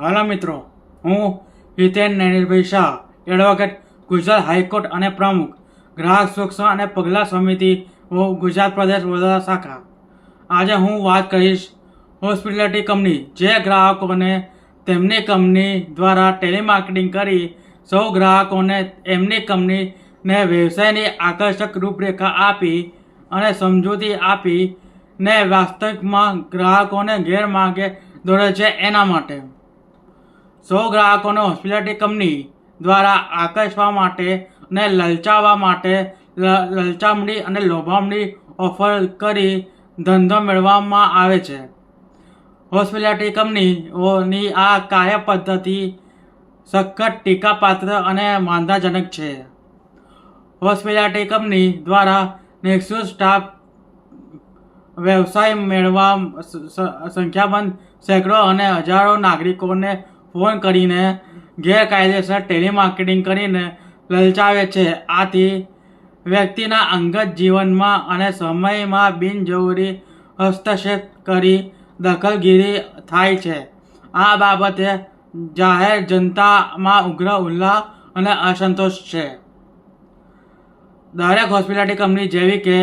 હાલો મિત્રો, હું Hiten નૈનીભાઈ Shah, advocate, Gujarat high court અને પ્રમુખ ગ્રાહક સુરક્ષા અને પગલાં સમિતિ ગુજરાત પ્રદેશ વડોદરા શાખા. આજે હું વાત કરીશ હોસ્પિટાલિટી કંપની જે ગ્રાહકોને તેમની કંપની દ્વારા ટેલિમાર્કેટિંગ કરી સૌ ગ્રાહકોને એમની કંપનીને વ્યવસાયની આકર્ષક રૂપરેખા આપી અને સમજૂતી આપી ને વાસ્તવિકમાં ગ્રાહકોને ગેરમાર્ગે દોરે છે. એના માટે સૌ ગ્રાહકોને હોસ્પિટાલિટી કંપની દ્વારા આકર્ષવા માટે અને લલચાવવા માટે લલચામણી અને લોભામણી ઓફર કરી ધંધો મેળવવામાં આવે છે. હોસ્પિટાલિટી કંપનીઓની આ કાર્યપદ્ધતિ સખત ટીકાપાત્ર અને વાંધાજનક છે. હોસ્પિટાલિટી કંપની દ્વારા નિઃશુલ્ક સ્ટાફ વ્યવસાય મેળવવા સંખ્યાબંધ સેંકડો અને હજારો નાગરિકોને ફોન કરીને ગેરકાયદેસર ટેલિમાર્કેટિંગ કરીને લલચાવે છે. આથી વ્યક્તિના અંગત જીવનમાં અને સમયમાં બિનજરૂરી હસ્તક્ષેપ કરી દખલગીરી થાય છે. આ બાબતે જાહેર જનતામાં ઉગ્ર ઉલ્લાસ અને અસંતોષ છે. દરેક હોસ્પિટાલિટી કંપની જેવી કે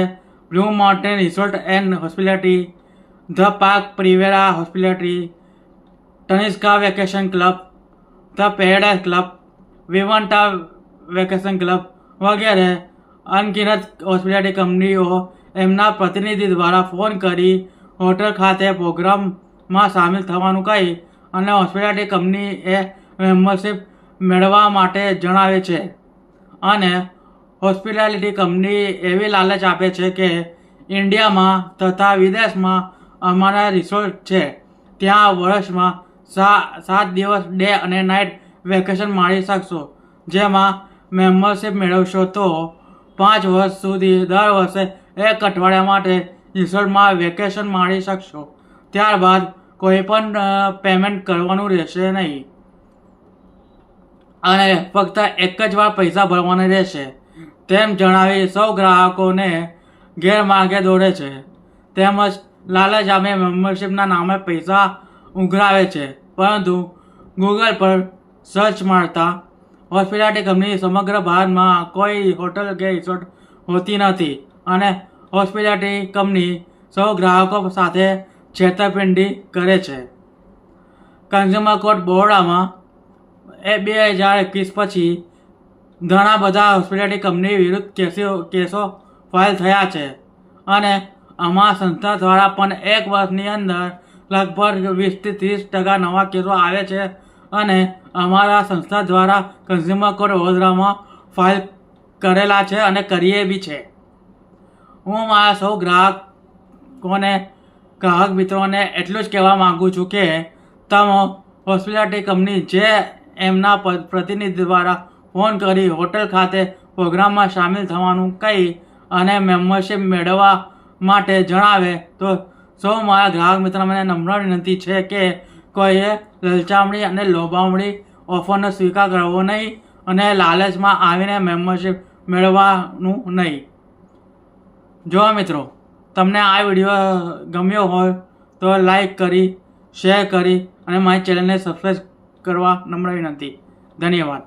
blue mountain resort and hospitality, the park Privera hospitality, Tanishka vacation club, the paradise club, Vivanta vacation club વગેરે અનગિનત હોસ્પિટાલિટી કંપનીઓ એમના પ્રતિનિધિ દ્વારા ફોન કરી હોટલ ખાતે પ્રોગ્રામમાં સામેલ થવાનું કહી અને હોસ્પિટાલિટી કંપનીએ મેમ્બરશિપ મેળવવા માટે જણાવે છે. અને હોસ્પિટાલિટી કંપની એવી લાલચ આપે છે કે ઇન્ડિયામાં તથા વિદેશમાં અમારા રિસોર્ટ છે, ત્યાં વર્ષમાં 7 દિવસ ડે અને નાઇટ વેકેશન માણી શકશો. જેમાં મેમ્બરશિપ મેળવશો તો 5 વર્ષ સુધી દર વર્ષે 1 અઠવાડિયા માટે રિસોર્ટમાં વેકેશન માણી શકશો. ત્યારબાદ કોઈ પણ પેમેન્ટ કરવાનું રહેશે નહીં અને ફક્ત એક જ વાર પૈસા ભરવાના રહેશે. તેમ જણાવી સૌ ગ્રાહકોને ગેરમાર્ગે દોરે છે. તેમજ લાલચ આપી મેમ્બરશિપના નામે પૈસા ઉઘરાવે છે. પરંતુ ગૂગલ પર સર્ચ મારતા હોસ્પિટાલિટી કંપની સમગ્ર ભારતમાં કોઈ હોટલ કે રિસોર્ટ હોતી નથી અને હોસ્પિટાલિટી કંપની સૌ ગ્રાહકો સાથે છેતરપિંડી કરે છે. કન્ઝ્યુમર કોર્ટ બરોડામાં 2021 પછી ઘણા બધા હોસ્પિટાલિટી કંપની વિરુદ્ધ કેસો ફાઇલ થયા છે અને અમારા સંસ્થા દ્વારા પણ 1 વર્ષની અંદર લગભગ 20-30% નવા કેસો આવે છે અને અમારા સંસ્થા દ્વારા કન્ઝ્યુમર કોર્ટ વડોદરામાં ફાઇલ કરેલા છે અને કરીએ બી છે. હું મારા સૌ ગ્રાહક મિત્રોને એટલું જ કહેવા માગું છું કે તમે હોસ્પિટાલિટી કંપની જે એમના પ્રતિનિધિ દ્વારા ફોન કરી હોટલ ખાતે પ્રોગ્રામમાં સામેલ થવાનું કહી અને મેમ્બરશિપ મેળવવા માટે જણાવે તો સૌ મારા ગ્રાહક મિત્રોને નમ્ર વિનંતી છે કે કોઈએ લલચામણી અને લોભામણી ઓફરનો સ્વીકાર કરવો નહીં અને લાલચમાં આવીને મેમ્બરશિપ મેળવવાનું નહીં. જો મિત્રો તમને આ વિડીયો ગમ્યો હોય તો લાઈક કરી, શેર કરી અને મારી ચેનલને સબસ્ક્રાઈબ કરવા નમ્ર વિનંતી. ધન્યવાદ.